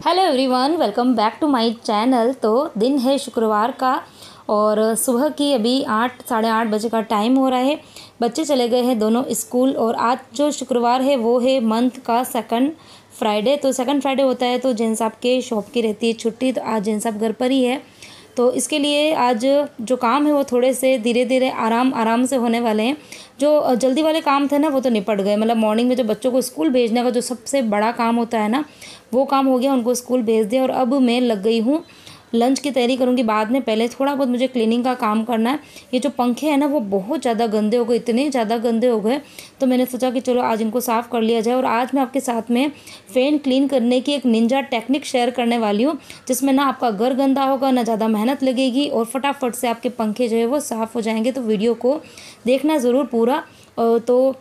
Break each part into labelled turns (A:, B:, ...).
A: Hello everyone, welcome back to my channel. तो दिन है शुक्रवार का और सुबह की अभी 8 साढ़े 8 बजे का टाइम हो रहा है। बच्चे चले गए हैं दोनों स्कूल और आज जो शुक्रवार है वो है मंथ का सेकंड फ्राइडे। तो सेकंड फ्राइडे होता है तो जेंट्स आपके शॉप की रहती है छुट्टी, तो आज जेंट्स आप घर पर ही है। तो इसके लिए आज जो काम है वो थोड़े से धीरे धीरे आराम से होने वाले हैं। जो जल्दी वाले काम थे ना वो तो निपट गए, मतलब मॉर्निंग में जो बच्चों को स्कूल भेजने का जो सबसे बड़ा काम होता है ना वो काम हो गया, उनको स्कूल भेज दिया। और अब मैं लग गई हूँ लंच की तैयारी करूँगी बाद में। पहले थोड़ा बहुत मुझे क्लीनिंग का काम करना है। ये जो पंखे हैं ना वो बहुत ज़्यादा गंदे हो गए, इतने ज़्यादा गंदे हो गए, तो मैंने सोचा कि चलो आज इनको साफ़ कर लिया जाए। और आज मैं आपके साथ में फ़ैन क्लीन करने की एक निंजा टेक्निक शेयर करने वाली हूँ, जिसमें ना आपका घर गंदा होगा, ना ज़्यादा मेहनत लगेगी और फटाफट से आपके पंखे जो है वो साफ़ हो जाएंगे। तो वीडियो को देखना ज़रूर पूरा। तो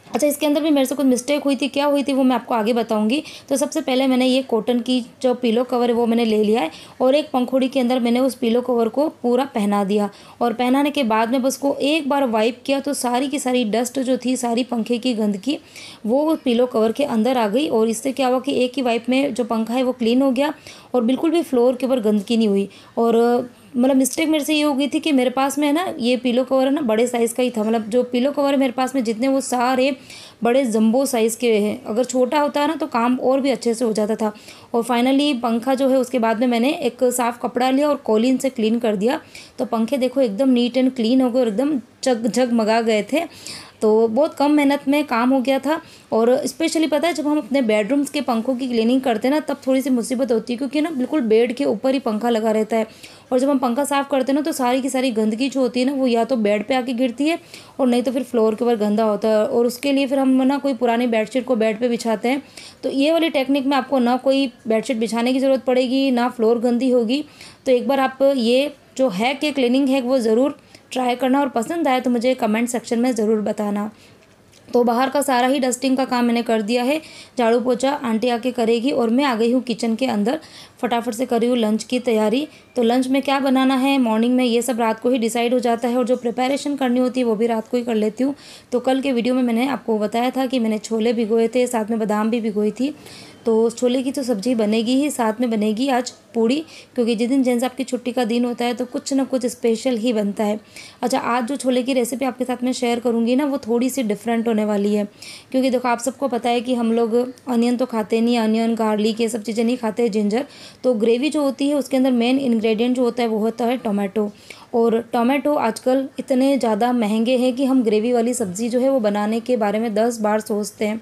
A: अच्छा, इसके अंदर भी मेरे से कुछ मिस्टेक हुई थी, क्या हुई थी वो मैं आपको आगे बताऊंगी। तो सबसे पहले मैंने ये कॉटन की जो पिलो कवर है वो मैंने ले लिया है और एक पंखुड़ी के अंदर मैंने उस पिलो कवर को पूरा पहना दिया। और पहनाने के बाद में बस को एक बार वाइप किया तो सारी की सारी डस्ट जो थी, सारी पंखे की गंदगी वो पिलो कवर के अंदर आ गई। और इससे क्या हुआ कि एक ही वाइप में जो पंखा है वो क्लीन हो गया और बिल्कुल भी फ्लोर के ऊपर गंदगी नहीं हुई। और मतलब मिस्टेक मेरे से ये हो गई थी कि मेरे पास में है ना ये पिलो कवर है ना बड़े साइज़ का ही था। मतलब जो पिलो कवर है मेरे पास में जितने वो सारे बड़े जंबो साइज़ के हैं। अगर छोटा होता है ना तो काम और भी अच्छे से हो जाता था। और फाइनली पंखा जो है उसके बाद में मैंने एक साफ़ कपड़ा लिया और कॉलिन से क्लीन कर दिया। तो पंखे देखो एकदम नीट एंड क्लीन हो गए और एकदम जगमगा गए थे। तो बहुत कम मेहनत में काम हो गया था। और स्पेशली पता है जब हम अपने बेडरूम्स के पंखों की क्लीनिंग करते हैं ना तब थोड़ी सी मुसीबत होती है, क्योंकि ना बिल्कुल बेड के ऊपर ही पंखा लगा रहता है। और जब हम पंखा साफ़ करते हैं ना तो सारी की सारी गंदगी जो होती है ना वो या तो बेड पे आके गिरती है और नहीं तो फिर फ्लोर के ऊपर गंदा होता है। और उसके लिए फिर हम ना कोई पुरानी बेडशीट को बेड पे बिछाते हैं। तो ये वाली टेक्निक में आपको ना कोई बेडशीट बिछाने की ज़रूरत पड़ेगी, ना फ्लोर गंदी होगी। तो एक बार आप ये जो है कि क्लीनिंग है वो ज़रूर ट्राई करना और पसंद आए तो मुझे कमेंट सेक्शन में ज़रूर बताना। तो बाहर का सारा ही डस्टिंग का काम मैंने कर दिया है, झाड़ू पोछा आंटी आके करेगी और मैं आ गई हूँ किचन के अंदर। फटाफट से कर रही हूँ लंच की तैयारी। तो लंच में क्या बनाना है मॉर्निंग में ये सब रात को ही डिसाइड हो जाता है और जो प्रिपरेशन करनी होती है वो भी रात को ही कर लेती हूँ। तो कल के वीडियो में मैंने आपको बताया था कि मैंने छोले भिगोए थे, साथ में बादाम भी भिगोई थी। तो छोले की तो सब्ज़ी बनेगी ही, साथ में बनेगी आज पूड़ी, क्योंकि जिस दिन जेंट्स आपकी छुट्टी का दिन होता है तो कुछ ना कुछ स्पेशल ही बनता है। अच्छा, आज जो छोले की रेसिपी आपके साथ में शेयर करूँगी ना वो थोड़ी सी डिफरेंट होने वाली है, क्योंकि देखो आप सबको पता है कि हम लोग अनियन तो खाते नहीं, अनियन गार्लिक ये सब चीज़ें नहीं खाते, जिंजर। तो ग्रेवी जो होती है उसके अंदर मेन इंग्रेडिएंट जो होता है वो होता है टोमेटो। और टोमेटो आजकल इतने ज़्यादा महंगे हैं कि हम ग्रेवी वाली सब्ज़ी जो है वो बनाने के बारे में 10 बार सोचते हैं।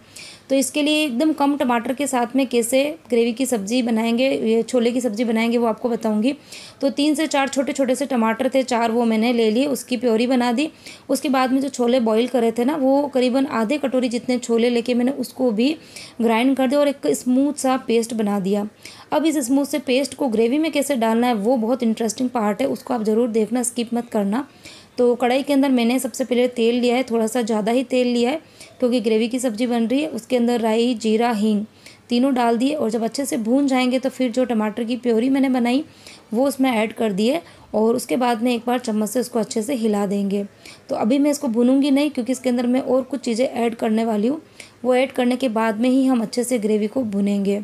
A: तो इसके लिए एकदम कम टमाटर के साथ में कैसे ग्रेवी की सब्ज़ी बनाएंगे, ये छोले की सब्ज़ी बनाएंगे वो आपको बताऊंगी। तो 3 से 4 छोटे छोटे से टमाटर थे, 4 वो मैंने ले लिए, उसकी प्योरी बना दी। उसके बाद में जो छोले बॉईल करे थे ना वो करीबन आधे कटोरी जितने छोले लेके मैंने उसको भी ग्राइंड कर दिया और एक स्मूथ सा पेस्ट बना दिया। अब इस स्मूथ से पेस्ट को ग्रेवी में कैसे डालना है वो बहुत इंटरेस्टिंग पार्ट है, उसको आप ज़रूर देखना, स्किप मत करना। तो कढ़ाई के अंदर मैंने सबसे पहले तेल लिया है, थोड़ा सा ज़्यादा ही तेल लिया है क्योंकि ग्रेवी की सब्ज़ी बन रही है। उसके अंदर राई, जीरा, हींग तीनों डाल दिए और जब अच्छे से भून जाएंगे तो फिर जो टमाटर की प्योरी मैंने बनाई वो उसमें ऐड कर दिए और उसके बाद में एक बार चम्मच से उसको अच्छे से हिला देंगे। तो अभी मैं इसको भूनूंगी नहीं क्योंकि इसके अंदर मैं और कुछ चीज़ें ऐड करने वाली हूँ, वो ऐड करने के बाद में ही हम अच्छे से ग्रेवी को भुनेंगे।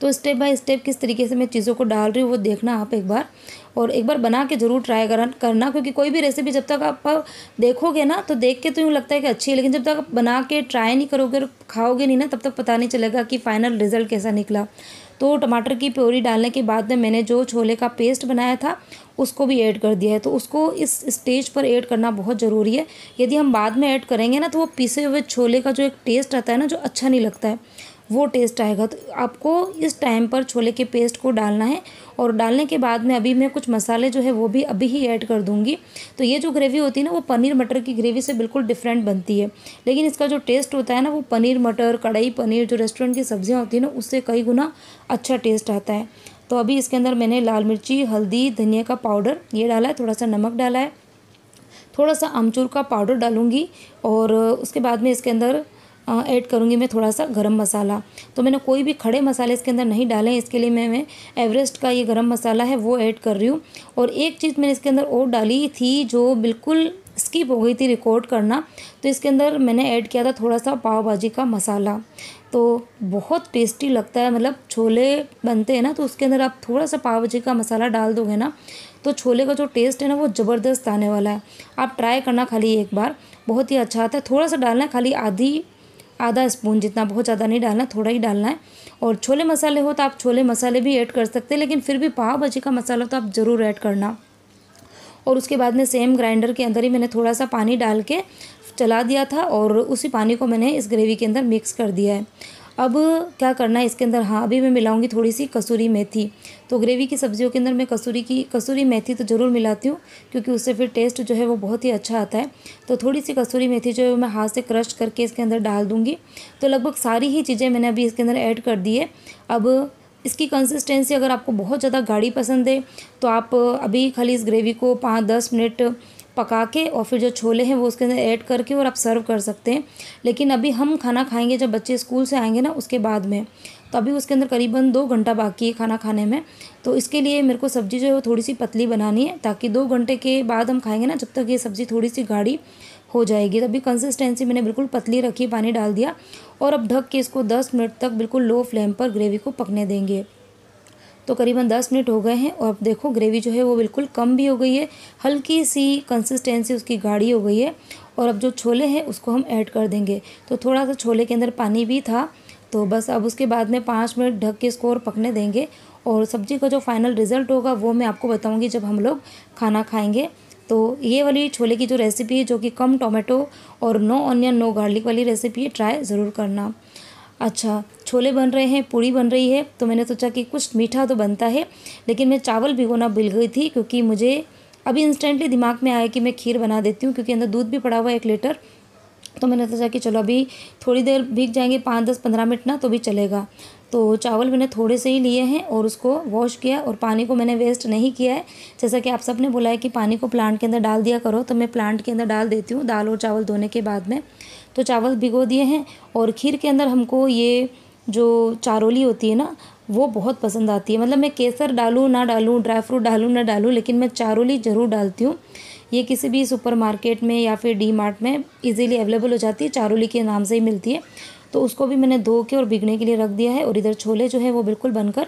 A: तो स्टेप बाय स्टेप किस तरीके से मैं चीज़ों को डाल रही हूँ वो देखना आप एक बार, और एक बार बना के ज़रूर ट्राई करना, क्योंकि कोई भी रेसिपी जब तक आप देखोगे ना तो देख के तो यूँ लगता है कि अच्छी है, लेकिन जब तक आप बना के ट्राई नहीं करोगे और खाओगे नहीं ना तब तक पता नहीं चलेगा कि फ़ाइनल रिज़ल्ट कैसा निकला। तो टमाटर की प्योरी डालने के बाद में मैंने जो छोले का पेस्ट बनाया था उसको भी ऐड कर दिया है। तो उसको इस स्टेज पर ऐड करना बहुत ज़रूरी है, यदि हम बाद में ऐड करेंगे ना तो वो पिसे हुए छोले का जो एक टेस्ट आता है ना जो अच्छा नहीं लगता है वो टेस्ट आएगा। तो आपको इस टाइम पर छोले के पेस्ट को डालना है और डालने के बाद में अभी मैं कुछ मसाले जो है वो भी अभी ही ऐड कर दूंगी। तो ये जो ग्रेवी होती है ना वो पनीर मटर की ग्रेवी से बिल्कुल डिफरेंट बनती है, लेकिन इसका जो टेस्ट होता है ना वो पनीर मटर, कढ़ाई पनीर जो रेस्टोरेंट की सब्जियां होती है ना उससे कई गुना अच्छा टेस्ट आता है। तो अभी इसके अंदर मैंने लाल मिर्ची, हल्दी, धनिया का पाउडर ये डाला है, थोड़ा सा नमक डाला है, थोड़ा सा अमचूर का पाउडर डालूंगी और उसके बाद में इसके अंदर ऐड करूँगी मैं थोड़ा सा गरम मसाला। तो मैंने कोई भी खड़े मसाले इसके अंदर नहीं डाले हैं, इसके लिए मैं एवरेस्ट का ये गरम मसाला है वो ऐड कर रही हूँ। और एक चीज़ मैंने इसके अंदर और डाली थी जो बिल्कुल स्किप हो गई थी रिकॉर्ड करना। तो इसके अंदर मैंने ऐड किया था थोड़ा सा पाव भाजी का मसाला। तो बहुत टेस्टी लगता है, मतलब छोले बनते हैं ना तो उसके अंदर आप थोड़ा सा पाव भाजी का मसाला डाल दोगे ना तो छोले का जो टेस्ट है ना वो ज़बरदस्त आने वाला है। आप ट्राई करना खाली एक बार, बहुत ही अच्छा आता है। थोड़ा सा डालना है, खाली आधा स्पून जितना, बहुत ज़्यादा नहीं डालना, थोड़ा ही डालना है। और छोले मसाले हो तो आप छोले मसाले भी ऐड कर सकते हैं, लेकिन फिर भी पाव भाजी का मसाला तो आप ज़रूर ऐड करना। और उसके बाद में सेम ग्राइंडर के अंदर ही मैंने थोड़ा सा पानी डाल के चला दिया था और उसी पानी को मैंने इस ग्रेवी के अंदर मिक्स कर दिया है। अब क्या करना है इसके अंदर, हाँ अभी मैं मिलाऊंगी थोड़ी सी कसूरी मेथी। तो ग्रेवी की सब्जियों के अंदर मैं कसूरी मेथी तो ज़रूर मिलाती हूँ, क्योंकि उससे फिर टेस्ट जो है वो बहुत ही अच्छा आता है। तो थोड़ी सी कसूरी मेथी जो है मैं हाथ से क्रश करके इसके अंदर डाल दूँगी। तो लगभग सारी ही चीज़ें मैंने अभी इसके अंदर ऐड कर दी है। अब इसकी कंसिस्टेंसी अगर आपको बहुत ज़्यादा गाढ़ी पसंद है तो आप अभी खाली इस ग्रेवी को 5-10 मिनट पका के और फिर जो छोले हैं वो उसके अंदर ऐड करके और आप सर्व कर सकते हैं। लेकिन अभी हम खाना खाएंगे जब बच्चे स्कूल से आएंगे ना उसके बाद में, तो अभी उसके अंदर करीबन 2 घंटा बाकी है खाना खाने में। तो इसके लिए मेरे को सब्ज़ी जो है वो थोड़ी सी पतली बनानी है, ताकि 2 घंटे के बाद हम खाएंगे ना, जब तक ये सब्ज़ी थोड़ी सी गाढ़ी हो जाएगी। तो अभी कंसिस्टेंसी मैंने बिल्कुल पतली रखी, पानी डाल दिया और अब ढक के इसको 10 मिनट तक बिल्कुल लो फ्लेम पर ग्रेवी को पकने देंगे। तो करीबन 10 मिनट हो गए हैं और अब देखो ग्रेवी जो है वो बिल्कुल कम भी हो गई है, हल्की सी कंसिस्टेंसी उसकी गाढ़ी हो गई है। और अब जो छोले हैं उसको हम ऐड कर देंगे। तो थोड़ा सा छोले के अंदर पानी भी था, तो बस अब उसके बाद में 5 मिनट ढक के इसको और पकने देंगे। और सब्ज़ी का जो फाइनल रिज़ल्ट होगा वो मैं आपको बताऊँगी जब हम लोग खाना खाएँगे। तो ये वाली छोले की जो रेसिपी है, जो कि कम टोमेटो और नो ऑनियन नो गार्लिक वाली रेसिपी है, ट्राई ज़रूर करना। अच्छा, छोले बन रहे हैं, पूड़ी बन रही है, तो मैंने सोचा कि कुछ मीठा तो बनता है, लेकिन मैं चावल भिगोना भूल गई थी, क्योंकि मुझे अभी इंस्टेंटली दिमाग में आया कि मैं खीर बना देती हूँ, क्योंकि अंदर दूध भी पड़ा हुआ है 1 लीटर। तो मैंने सोचा कि चलो अभी थोड़ी देर भीग जाएंगे, 5-10-15 मिनट ना, तो भी चलेगा। तो चावल मैंने थोड़े से ही लिए हैं और उसको वॉश किया और पानी को मैंने वेस्ट नहीं किया है। जैसा कि आप सब ने बोला है कि पानी को प्लांट के अंदर डाल दिया करो, तो मैं प्लांट के अंदर डाल देती हूँ दाल और चावल धोने के बाद में। तो चावल भिगो दिए हैं और खीर के अंदर हमको ये जो चारोली होती है ना वो बहुत पसंद आती है। मतलब मैं केसर डालूँ ना डालूँ, ड्राई फ्रूट डालूँ ना डालूँ, लेकिन मैं चारोली ज़रूर डालती हूँ। ये किसी भी सुपर मार्केट में या फिर डी मार्ट में इजीली अवेलेबल हो जाती है, चारोली के नाम से ही मिलती है। तो उसको भी मैंने धो के और भिगने के लिए रख दिया है। और इधर छोले जो है वो बिल्कुल बनकर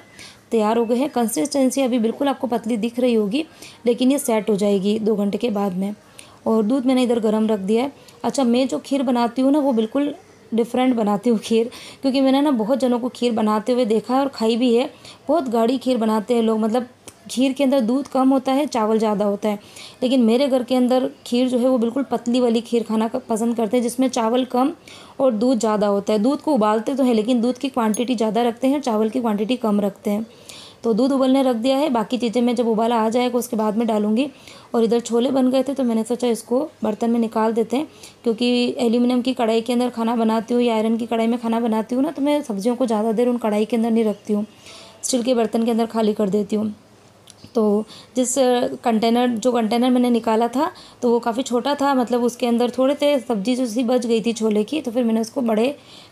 A: तैयार हो गए हैं। कंसिस्टेंसी अभी बिल्कुल आपको पतली दिख रही होगी, लेकिन ये सेट हो जाएगी 2 घंटे के बाद में। और दूध मैंने इधर गर्म रख दिया है। अच्छा, मैं जो खीर बनाती हूँ ना वो बिल्कुल डिफरेंट बनाती हूँ खीर, क्योंकि मैंने ना बहुत जनों को खीर बनाते हुए देखा है और खाई भी है। बहुत गाढ़ी खीर बनाते हैं लोग, मतलब खीर के अंदर दूध कम होता है, चावल ज़्यादा होता है। लेकिन मेरे घर के अंदर खीर जो है वो बिल्कुल पतली वाली खीर खाना पसंद करते हैं, जिसमें चावल कम और दूध ज़्यादा होता है। दूध को उबालते तो हैं, लेकिन दूध की क्वांटिटी ज़्यादा रखते हैं, चावल की क्वांटिटी कम रखते हैं। तो दूध उबलने रख दिया है, बाकी चीज़ें मैं जब उबाला आ जाएगा उसके बाद में डालूंगी। और इधर छोले बन गए थे, तो मैंने सोचा इसको बर्तन में निकाल देते हैं, क्योंकि एल्यूमिनियम की कढ़ाई के अंदर खाना बनाती हूँ या आयरन की कढ़ाई में खाना बनाती हूँ ना, तो मैं सब्जियों को ज़्यादा देर उन कढ़ाई के अंदर नहीं रखती हूँ, स्टील के बर्तन के अंदर खाली कर देती हूँ। तो जो कंटेनर मैंने निकाला था तो वो काफ़ी छोटा था, मतलब उसके अंदर थोड़े थे सब्जी जो सी बच गई थी छोले की, तो फिर मैंने उसको बड़े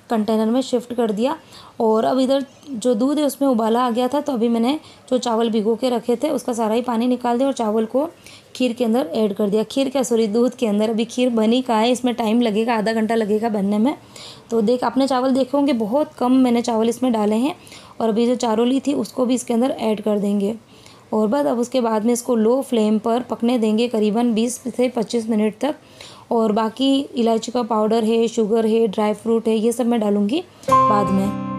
A: कंटेनर में शिफ्ट कर दिया। और अब इधर जो दूध है उसमें उबाला आ गया था, तो अभी मैंने जो चावल भिगो के रखे थे उसका सारा ही पानी निकाल दिया और चावल को खीर के अंदर ऐड कर दिया। दूध के अंदर। अभी खीर बनी कहाँ है, इसमें टाइम लगेगा, आधा घंटा लगेगा बनने में। तो आपने चावल देखे होंगे, बहुत कम मैंने चावल इसमें डाले हैं। और अभी जो चारोली थी उसको भी इसके अंदर ऐड कर देंगे। और बस अब उसके बाद में इसको लो फ्लेम पर पकने देंगे करीबन 20 से 25 मिनट तक। और बाकी इलायची का पाउडर है, शुगर है, ड्राई फ्रूट है, ये सब मैं डालूँगी बाद में।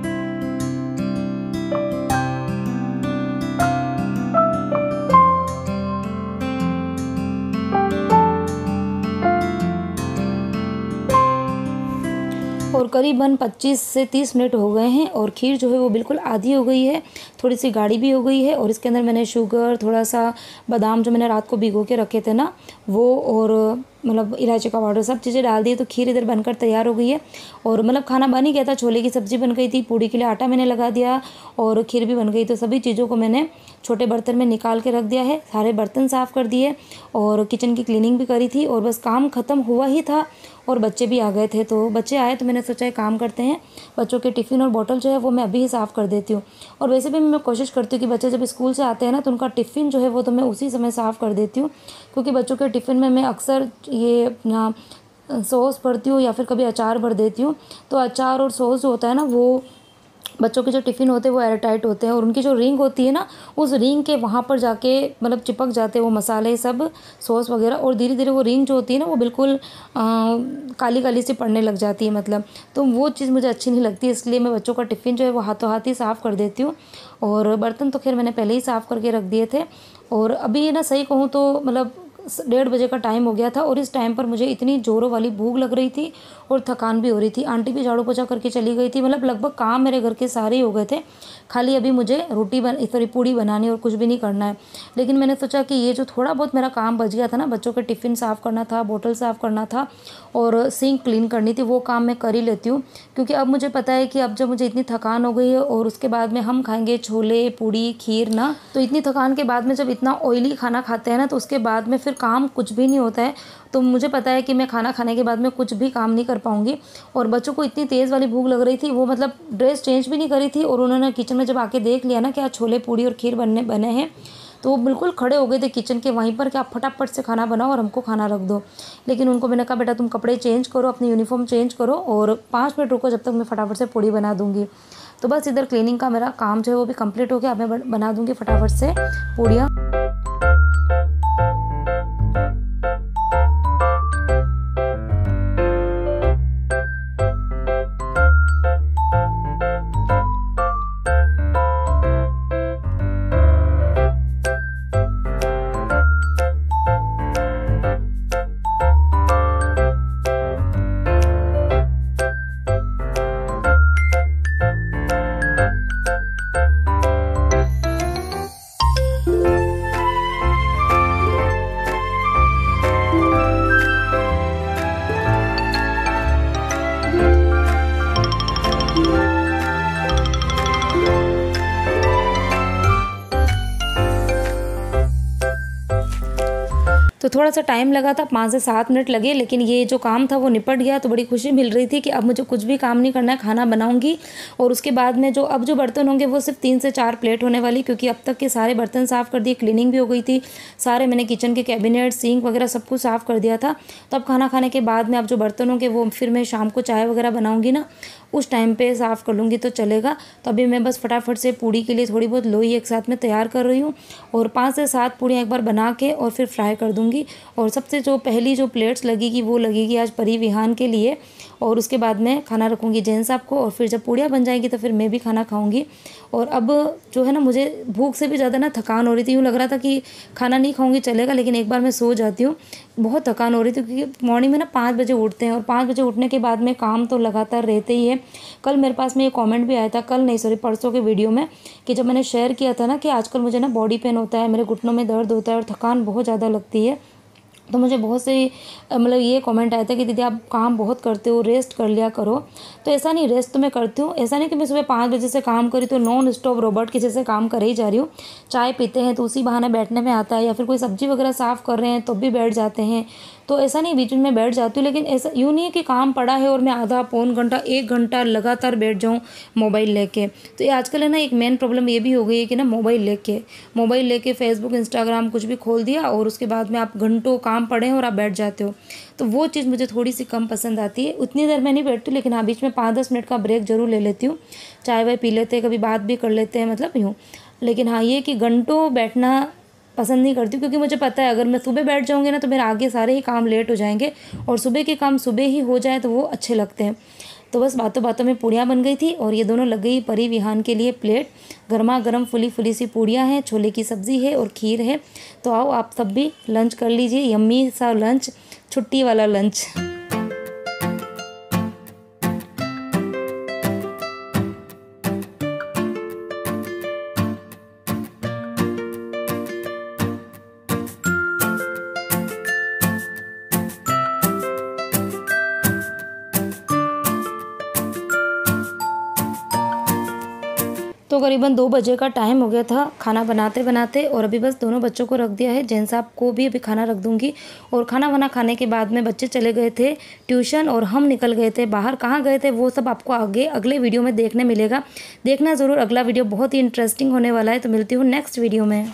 A: और करीबन 25 से 30 मिनट हो गए हैं और खीर जो है वो बिल्कुल आधी हो गई है, थोड़ी सी गाढ़ी भी हो गई है। और इसके अंदर मैंने शुगर, थोड़ा सा बादाम जो मैंने रात को भिगो के रखे थे ना वो, और मतलब इलायची का पाउडर, सब चीज़ें डाल दी। तो खीर इधर बनकर तैयार हो गई है। और मतलब खाना बन ही गया था, छोले की सब्ज़ी बन गई थी, पूड़ी के लिए आटा मैंने लगा दिया और खीर भी बन गई। तो सभी चीज़ों को मैंने छोटे बर्तन में निकाल के रख दिया है, सारे बर्तन साफ़ कर दिए और किचन की क्लीनिंग भी करी थी। और बस काम ख़त्म हुआ ही था और बच्चे भी आ गए थे। तो बच्चे आए तो मैंने सोचा एक काम करते हैं, बच्चों के टिफ़िन और बॉटल जो है वो मैं अभी ही साफ़ कर देती हूँ। और वैसे भी मैं कोशिश करती हूँ कि बच्चे जब स्कूल से आते हैं ना तो उनका टिफ़िन जो है वो तो मैं उसी समय साफ़ कर देती हूँ, क्योंकि बच्चों के टिफ़िन में मैं अक्सर ये अपना सॉस भरती हूँ या फिर कभी अचार भर देती हूँ। तो अचार और सॉस जो होता है ना, वो बच्चों के जो टिफ़िन होते हैं वो एयर टाइट होते हैं, और उनकी जो रिंग होती है ना, उस रिंग के वहाँ पर जाके मतलब चिपक जाते हैं वो मसाले सब, सॉस वगैरह, और धीरे धीरे वो रिंग जो होती है ना वो बिल्कुल काली काली सी पड़ने लग जाती है मतलब। तो वो चीज़ मुझे अच्छी नहीं लगती, इसलिए मैं बच्चों का टिफ़िन जो है वो हाथों हाथ ही साफ़ कर देती हूँ। और बर्तन तो खैर मैंने पहले ही साफ़ करके रख दिए थे। और अभी ना सही कहूँ तो मतलब 1:30 बजे का टाइम हो गया था, और इस टाइम पर मुझे इतनी ज़ोरों वाली भूख लग रही थी और थकान भी हो रही थी। आंटी भी झाड़ू पोछा करके चली गई थी, मतलब लगभग काम मेरे घर के सारे ही हो गए थे। खाली अभी मुझे पूड़ी बनानी और कुछ भी नहीं करना है। लेकिन मैंने सोचा कि ये जो थोड़ा बहुत मेरा काम बच गया था ना, बच्चों के टिफ़िन साफ़ करना था, बोतल साफ़ करना था और सिंक क्लीन करनी थी, वो काम मैं कर ही लेती हूँ। क्योंकि अब मुझे पता है कि अब जब मुझे इतनी थकान हो गई है और उसके बाद में हम खाएंगे छोले पूड़ी खीर ना, तो इतनी थकान के बाद में जब इतना ऑयली खाना खाते हैं ना, तो उसके बाद में फिर काम कुछ भी नहीं होता है। तो मुझे पता है कि मैं खाना खाने के बाद में कुछ भी काम नहीं कर पाऊंगी। और बच्चों को इतनी तेज़ वाली भूख लग रही थी, वो मतलब ड्रेस चेंज भी नहीं करी थी, और उन्होंने किचन में जब आके देख लिया ना कि आज छोले पूड़ी और खीर बने हैं, तो वो बिल्कुल खड़े हो गए थे किचन के वहीं पर कि आप फटाफट से खाना बनाओ और हमको खाना रख दो। लेकिन उनको मैंने कहा बेटा तुम कपड़े चेंज करो, अपनी यूनिफॉर्म चेंज करो और 5 मिनट रुको, जब तक मैं फटाफट से पूड़ी बना दूंगी। तो बस इधर क्लीनिंग का मेरा काम जो है वो भी कंप्लीट हो गया। अब मैं बना दूंगी फटाफट से पूड़ियाँ। तो थोड़ा सा टाइम लगा था, 5 से 7 मिनट लगे, लेकिन ये जो काम था वो निपट गया। तो बड़ी खुशी मिल रही थी कि अब मुझे कुछ भी काम नहीं करना है, खाना बनाऊंगी। और उसके बाद में अब जो बर्तन होंगे वो सिर्फ 3 से 4 प्लेट होने वाली, क्योंकि अब तक के सारे बर्तन साफ़ कर दिए, क्लीनिंग भी हो गई थी, सारे मैंने किचन के कैबिनेट सिंक वगैरह सब कुछ साफ़ कर दिया था। तो अब खाना खाने के बाद में अब जो बर्तन होंगे वो फिर मैं शाम को चाय वगैरह बनाऊँगी ना, उस टाइम पे साफ़ कर लूँगी तो चलेगा। तो अभी मैं बस फटाफट से पूड़ी के लिए थोड़ी बहुत लोई एक साथ में तैयार कर रही हूँ, और 5 से 7 पूड़ियाँ एक बार बना के और फिर फ्राई कर दूँगी। और सबसे जो पहली जो प्लेट्स लगेगी वो लगेगी आज परी विहान के लिए, और उसके बाद में खाना रखूँगी जैन साहब को, और फिर जब पूड़ियाँ बन जाएंगी तो फिर मैं भी खाना खाऊँगी। और अब जो है ना, मुझे भूख से भी ज़्यादा ना थकान हो रही थी, यूँ लग रहा था कि खाना नहीं खाऊँगी चलेगा, लेकिन एक बार मैं सो जाती हूँ। बहुत थकान हो रही थी, क्योंकि मॉर्निंग में ना 5 बजे उठते हैं, और 5 बजे उठने के बाद में काम तो लगातार रहते ही है। कल मेरे पास में ये कमेंट भी आया था, कल नहीं सॉरी परसों के वीडियो में, कि जब मैंने शेयर किया था ना कि आजकल मुझे ना बॉडी पेन होता है, मेरे घुटनों में दर्द होता है और थकान बहुत ज़्यादा लगती है। तो मुझे बहुत से मतलब ये कमेंट आया था कि दीदी आप काम बहुत करते हो, रेस्ट कर लिया करो। तो ऐसा नहीं, रेस्ट तो मैं करती हूँ, ऐसा नहीं कि मैं सुबह 5 बजे से काम करी तो नॉन स्टॉप रोबोट की जैसे काम कर ही जा रही हूँ। चाय पीते हैं तो उसी बहाने बैठने में आता है, या फिर कोई सब्जी वगैरह साफ़ कर रहे हैं तो भी बैठ जाते हैं। तो ऐसा नहीं बीच में बैठ जाती हूँ, लेकिन ऐसा यूँ नहीं है कि काम पड़ा है और मैं आधा पौन घंटा 1 घंटा लगातार बैठ जाऊँ मोबाइल लेके। तो ये आजकल है ना, एक मेन प्रॉब्लम ये भी हो गई है कि ना मोबाइल लेके फेसबुक इंस्टाग्राम कुछ भी खोल दिया, और उसके बाद में आप घंटों काम पड़े हैं और आप बैठ जाते हो। तो वो चीज़ मुझे थोड़ी सी कम पसंद आती है। उतनी देर मैं नहीं बैठती, लेकिन हाँ बीच में 5-10 मिनट का ब्रेक जरूर ले लेती हूँ, चाय वाय पी लेते हैं, कभी बात भी कर लेते हैं, मतलब यूँ। लेकिन हाँ ये कि घंटों बैठना पसंद नहीं करती, क्योंकि मुझे पता है अगर मैं सुबह बैठ जाऊँगी ना तो मेरे आगे सारे ही काम लेट हो जाएंगे, और सुबह के काम सुबह ही हो जाए तो वो अच्छे लगते हैं। तो बस बातों बातों में पूड़ियाँ बन गई थी, और ये दोनों लग गई परी विहान के लिए प्लेट। गर्मा गर्म फुली फुली सी पूड़ियाँ हैं, छोले की सब्ज़ी है और खीर है। तो आओ आप सब भी लंच कर लीजिए, यम्मी सा लंच, छुट्टी वाला लंच। तो करीबन 2 बजे का टाइम हो गया था खाना बनाते बनाते, और अभी बस दोनों बच्चों को रख दिया है। जैन साहब को भी अभी खाना रख दूंगी। और खाना वाना खाने के बाद में बच्चे चले गए थे ट्यूशन और हम निकल गए थे बाहर। कहाँ गए थे वो सब आपको आगे अगले वीडियो में देखने मिलेगा। देखना ज़रूर, अगला वीडियो बहुत ही इंटरेस्टिंग होने वाला है। तो मिलती हूँ नेक्स्ट वीडियो में।